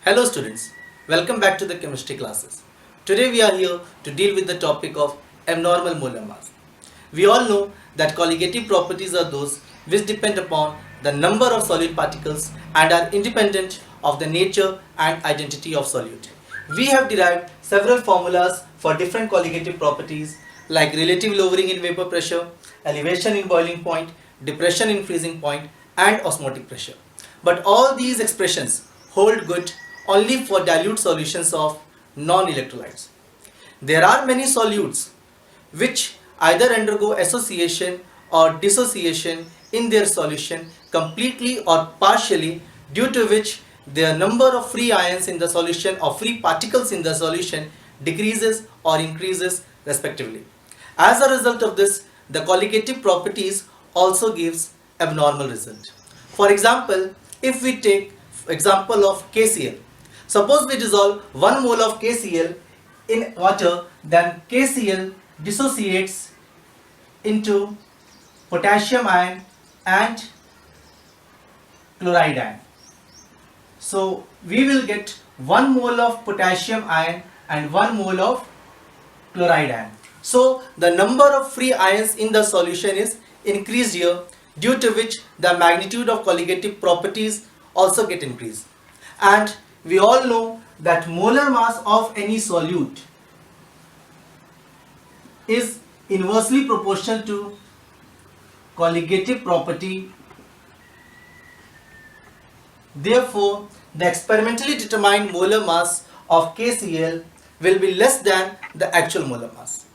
Hello students, welcome back to the chemistry classes. Today we are here to deal with the topic of abnormal molar mass. We all know that colligative properties are those which depend upon the number of solid particles and are independent of the nature and identity of solute. We have derived several formulas for different colligative properties like relative lowering in vapor pressure, elevation in boiling point, depression in freezing point and osmotic pressure. But all these expressions hold good only for dilute solutions of non-electrolytes. There are many solutes which either undergo association or dissociation in their solution completely or partially, due to which the number of free ions in the solution or free particles in the solution decreases or increases respectively. As a result of this, the colligative properties also gives abnormal result. For example, if we take example of KCl, suppose we dissolve 1 mole of KCl in water, then KCl dissociates into potassium ion and chloride ion. So we will get 1 mole of potassium ion and 1 mole of chloride ion. So the number of free ions in the solution is increased here, due to which the magnitude of colligative properties also get increased. And we all know that molar mass of any solute is inversely proportional to colligative property. Therefore, the experimentally determined molar mass of KCl will be less than the actual molar mass.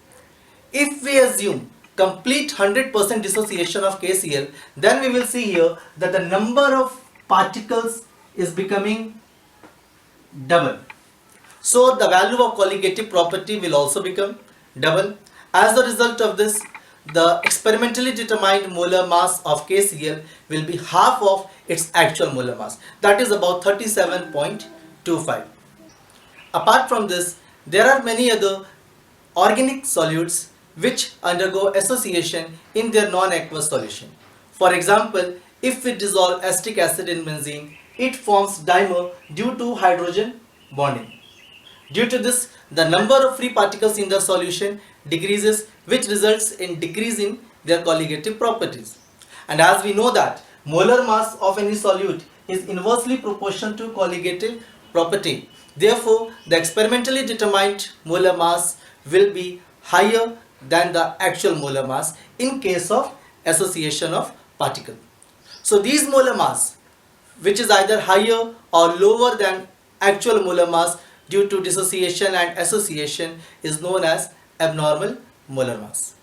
If we assume complete 100% dissociation of KCl, then we will see here that the number of particles is becoming double. So the value of colligative property will also become double. As a result of this, the experimentally determined molar mass of KCl will be half of its actual molar mass, that is about 37.25. Apart from this, there are many other organic solutes which undergo association in their non-aqueous solution. For example, if we dissolve acetic acid in benzene, it forms dimer due to hydrogen bonding. Due to this, the number of free particles in the solution decreases, which results in decrease in their colligative properties. And as we know that molar mass of any solute is inversely proportional to colligative property, therefore the experimentally determined molar mass will be higher than the actual molar mass in case of association of particle. So these molar mass, which is either higher or lower than actual molar mass due to dissociation and association, is known as abnormal molar mass.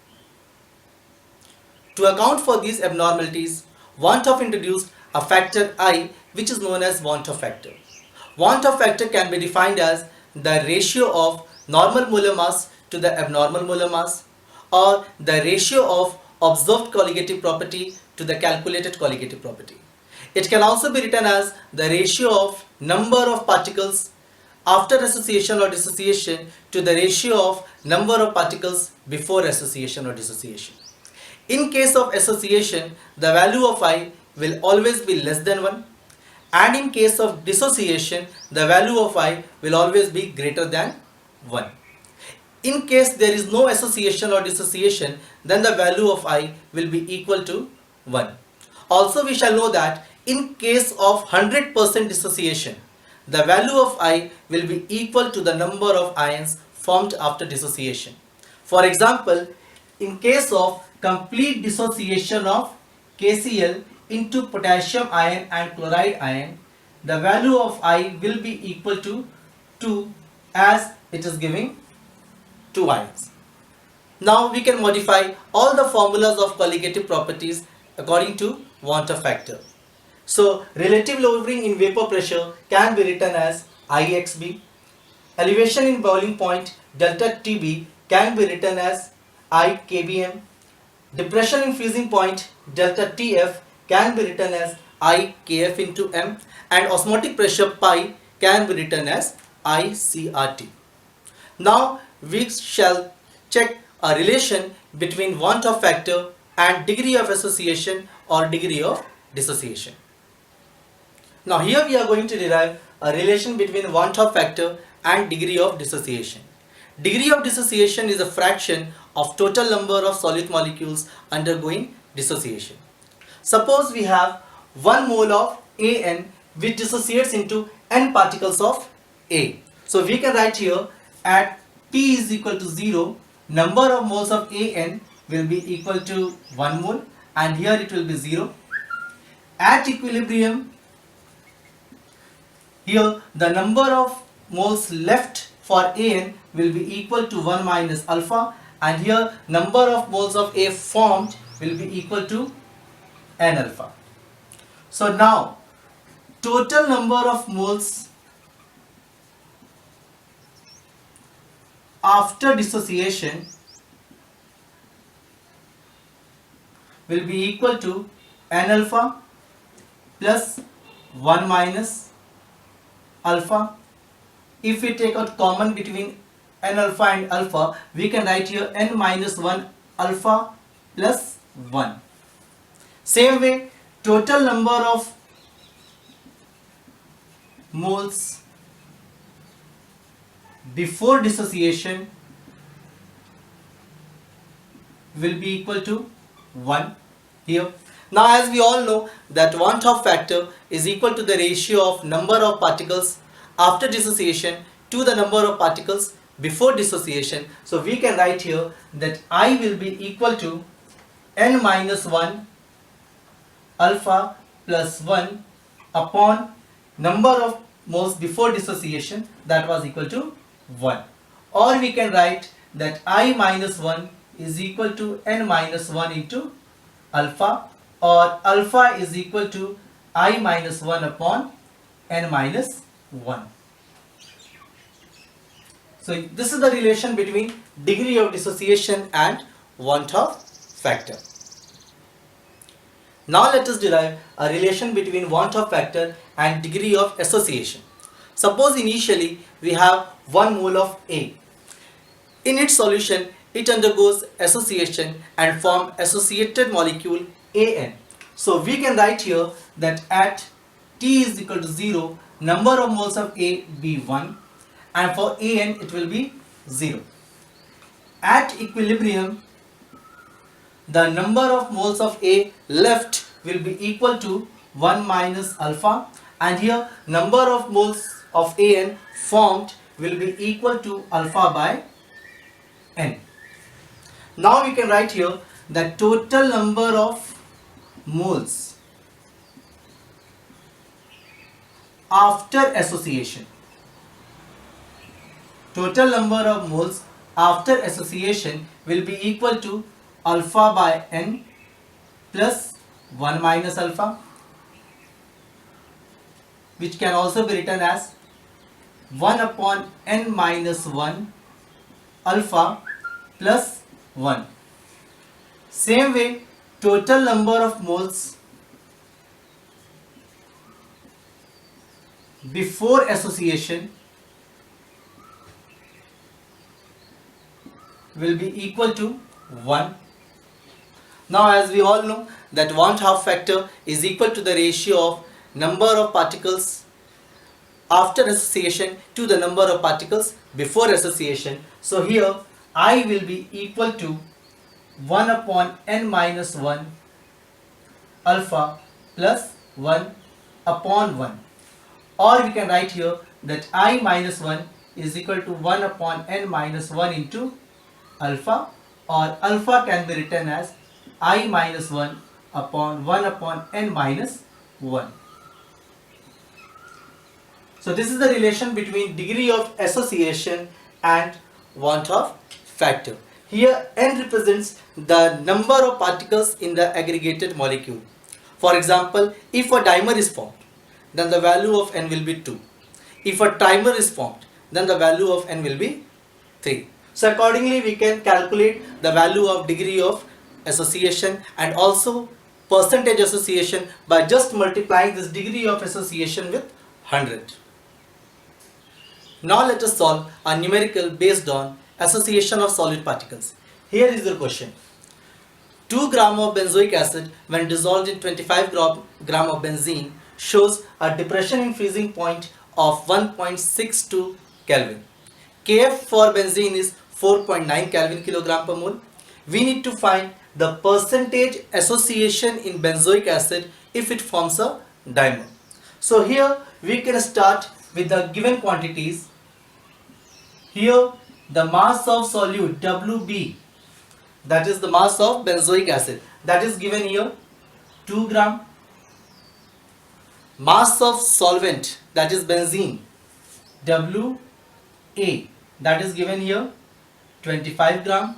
To account for these abnormalities, Van 't Hoff introduced a factor I, which is known as Van 't Hoff factor. Van 't Hoff factor can be defined as the ratio of normal molar mass to the abnormal molar mass, or the ratio of observed colligative property to the calculated colligative property. It can also be written as the ratio of number of particles after association or dissociation to the ratio of number of particles before association or dissociation. In case of association, the value of I will always be less than 1, and in case of dissociation, the value of I will always be greater than 1. In case there is no association or dissociation, then the value of I will be equal to 1. Also, we shall know that in case of 100% dissociation, the value of I will be equal to the number of ions formed after dissociation. For example, in case of complete dissociation of KCl into potassium ion and chloride ion, the value of I will be equal to 2, as it is giving 2 ions. Now we can modify all the formulas of colligative properties according to Van 't Hoff factor. So relative lowering in vapor pressure can be written as IXB. Elevation in boiling point delta TB can be written as IKBM. Depression in freezing point delta TF can be written as IKF into M, and osmotic pressure pi can be written as ICRT. Now we shall check a relation between Van 't Hoff factor and degree of association or degree of dissociation. Now here we are going to derive a relation between want-of factor and degree of dissociation. Degree of dissociation is a fraction of total number of solute molecules undergoing dissociation. Suppose we have 1 mole of AN which dissociates into n particles of A. So we can write here at P is equal to 0, number of moles of AN will be equal to 1 mole and here it will be 0. At equilibrium, here the number of moles left for AN will be equal to 1 minus alpha and here number of moles of A formed will be equal to n alpha. So now total number of moles after dissociation will be equal to n alpha plus 1 minus alpha. If we take out common between n alpha and alpha, we can write here n minus 1 alpha plus 1. Same way, total number of moles before dissociation will be equal to 1 here. Now as we all know that want-of factor is equal to the ratio of number of particles after dissociation to the number of particles before dissociation. So we can write here that I will be equal to n minus 1 alpha plus 1 upon number of moles before dissociation, that was equal to 1. Or we can write that I minus 1 is equal to n minus 1 into alpha, or alpha is equal to I minus 1 upon n minus 1. So this is the relation between degree of dissociation and want-of factor. Now let us derive a relation between want-of factor and degree of association. Suppose initially we have 1 mole of A. In its solution, it undergoes association and form associated molecule AN. So we can write here that at T is equal to 0, number of moles of A be 1 and for AN it will be 0. At equilibrium, the number of moles of A left will be equal to 1 minus alpha and here number of moles of AN formed will be equal to alpha by n. Now we can write here that total number of moles after association. Total number of moles after association will be equal to alpha by n plus 1 minus alpha, which can also be written as 1 upon n minus 1 alpha plus 1. Same way, total number of moles before association will be equal to 1. Now as we all know that want-of factor is equal to the ratio of number of particles after association to the number of particles before association. So here I will be equal to 1 upon n minus 1 alpha plus 1 upon 1, or we can write here that I minus 1 is equal to 1 upon n minus 1 into alpha, or alpha can be written as I minus 1 upon 1 upon n minus 1. So this is the relation between degree of association and want-of factor. Here n represents the number of particles in the aggregated molecule. For example, if a dimer is formed, then the value of n will be 2. If a trimer is formed, then the value of n will be 3. So accordingly we can calculate the value of degree of association and also percentage association by just multiplying this degree of association with 100. Now let us solve a numerical based on association of solid particles. Here is the question. 2 gram of benzoic acid when dissolved in 25 gram of benzene shows a depression in freezing point of 1.62 Kelvin. Kf for benzene is 4.9 Kelvin kilogram per mole. We need to find the percentage association in benzoic acid if it forms a dimer. So here we can start with the given quantities. Here the mass of solute Wb, that is the mass of benzoic acid, that is given here 2 gram. Mass of solvent, that is benzene, Wa, that is given here 25 gram.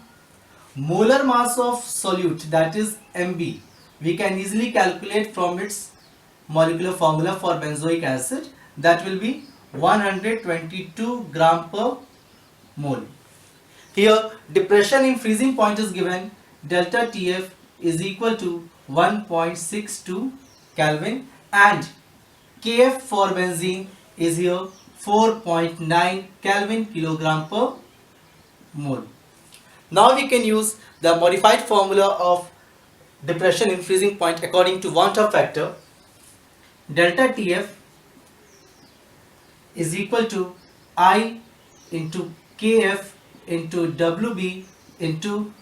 Molar mass of solute, that is Mb, we can easily calculate from its molecular formula for benzoic acid, that will be 122 gram per mole. Here depression in freezing point is given, delta Tf is equal to 1.62 Kelvin, and Kf for benzene is here 4.9 Kelvin kilogram per mole. Now we can use the modified formula of depression in freezing point according to Van-Hoff factor. Delta Tf is equal to I into Kf into Wb into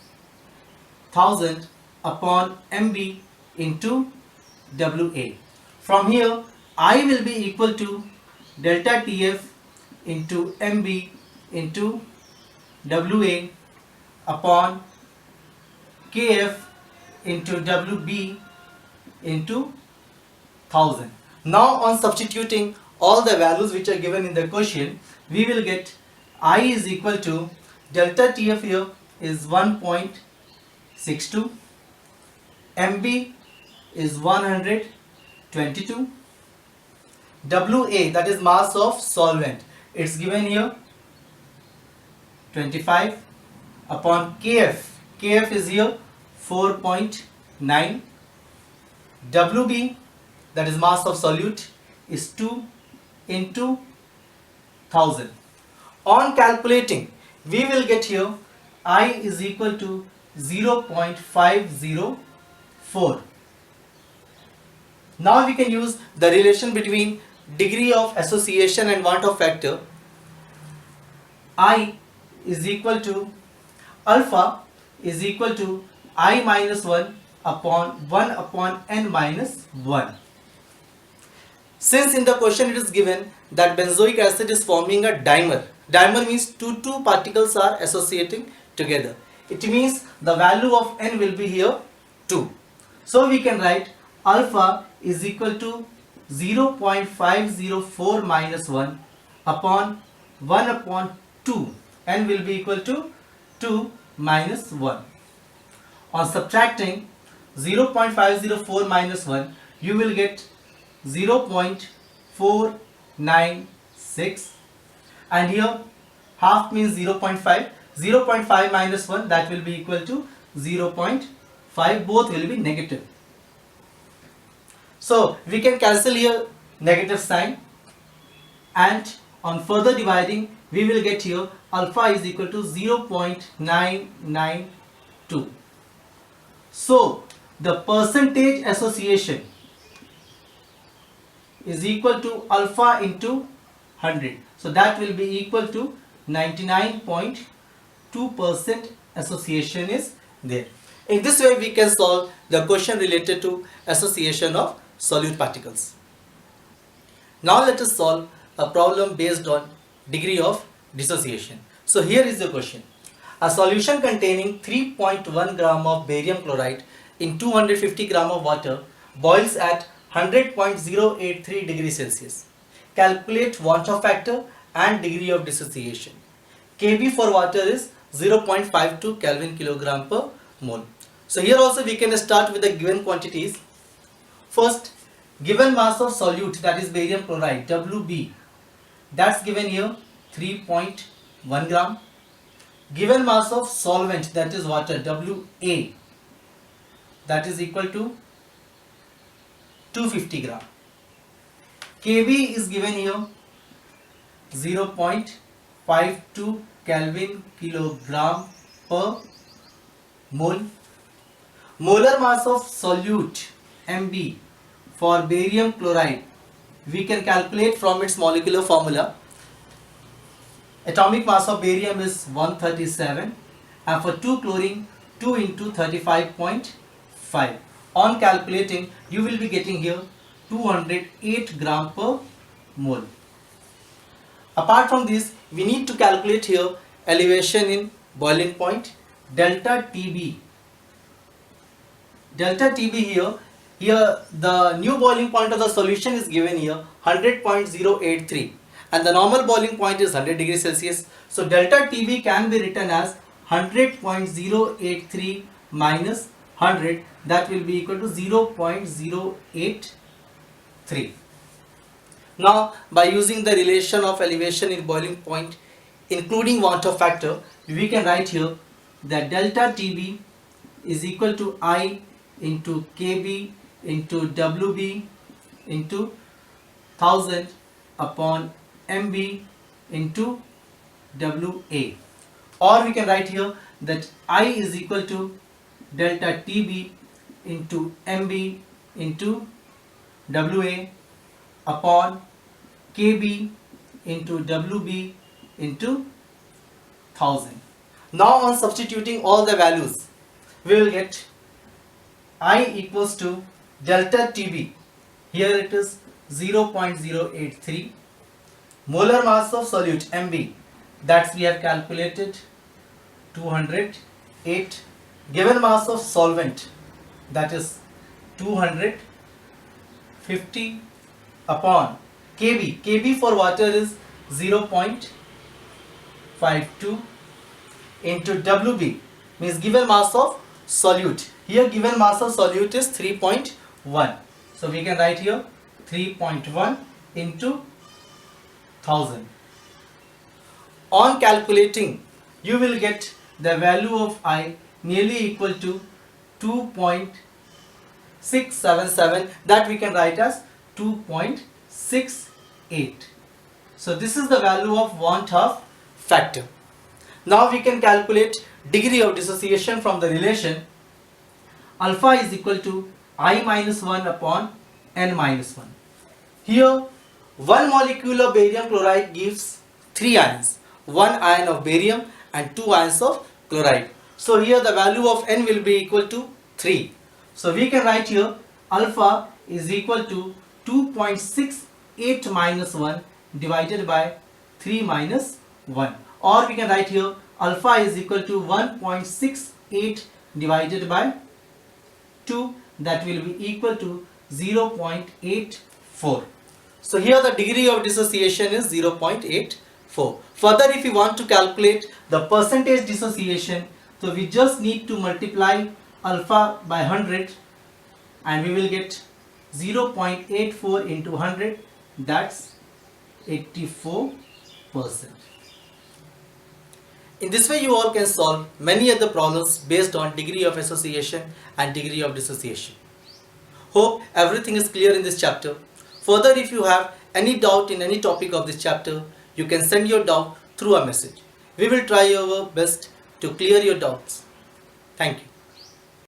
1000 upon Mb into Wa. From here I will be equal to delta Tf into Mb into Wa upon Kf into Wb into 1000. Now on substituting all the values which are given in the question, we will get I is equal to delta Tf here is 1.62, Mb is 122, Wa, that is mass of solvent, it's given here 25 upon Kf, Kf is here 4.9, Wb, that is mass of solute, is 2 into 1000. On calculating, we will get here I is equal to 0.504. Now we can use the relation between degree of association and Van-Hoff factor. I is equal to alpha is equal to I minus 1 upon n minus 1. Since in the question it is given that benzoic acid is forming a dimer. Dimer means two particles are associating together. It means the value of n will be here 2. So we can write alpha is equal to 0.504 minus 1 upon 1 upon 2. N will be equal to 2 minus 1. On subtracting 0.504 minus 1, you will get 0.496, and here half means 0.5. 0.5 minus 1, that will be equal to 0.5. Both will be negative. So we can cancel here negative sign, and on further dividing we will get here alpha is equal to 0.992. So the percentage association is equal to alpha into 100. So that will be equal to 99.2% association is there. In this way we can solve the question related to association of solute particles. Now let us solve a problem based on degree of dissociation. So here is the question. A solution containing 3.1 gram of barium chloride in 250 gram of water boils at 100.083 degrees Celsius. Calculate Van-Hoff factor and degree of dissociation. Kb for water is 0.52 Kelvin kilogram per mole. So here also we can start with the given quantities. First, given mass of solute, that is barium chloride, Wb, that's given here 3.1 gram. Given mass of solvent, that is water, Wa, that is equal to 250 gram. Kb is given here 0.52 Kelvin kilogram per mole. Molar mass of solute Mb for barium chloride we can calculate from its molecular formula. Atomic mass of barium is 137 and for 2-chlorine 2 into 35.5. On calculating, you will be getting here 208 gram per mole. Apart from this, we need to calculate here elevation in boiling point, delta TB. Delta TB here the new boiling point of the solution is given here 100.083 and the normal boiling point is 100 degrees Celsius. So delta TB can be written as 100.083 minus 100, that will be equal to 0.083. Now by using the relation of elevation in boiling point including Wandt-Hoff factor, we can write here that delta TB is equal to I into KB into WB into 1000 upon MB into WA. Or we can write here that I is equal to delta TB into MB into WA upon KB into WB into 1000. Now on substituting all the values, we will get I equals to delta TB. Here it is 0.083. Molar mass of solute MB, that we have calculated 208. Given mass of solvent, that is 250 upon KB. KB for water is 0.52 into WB, means given mass of solute. Here given mass of solute is 3.1. So we can write here 3.1 into 1000. On calculating, you will get the value of I nearly equal to 2.677, that we can write as 2.68. So this is the value of Wandt-Hoff factor. Now we can calculate degree of dissociation from the relation alpha is equal to I minus 1 upon N minus 1. Here 1 molecule of barium chloride gives 3 ions, 1 ion of barium and 2 ions of chloride. So here the value of N will be equal to 3. So we can write here alpha is equal to 2.68 minus 1 divided by 3 minus 1. Or we can write here alpha is equal to 1.68 divided by 2, that will be equal to 0.84. So here the degree of dissociation is 0.84. Further, if you want to calculate the percentage dissociation, so we just need to multiply alpha by 100 and we will get 0.84 into 100, that's 84%. In this way you all can solve many other problems based on degree of association and degree of dissociation. Hope everything is clear in this chapter. Further, if you have any doubt in any topic of this chapter, you can send your doubt through a message. We will try our best to clear your doubts. Thank you.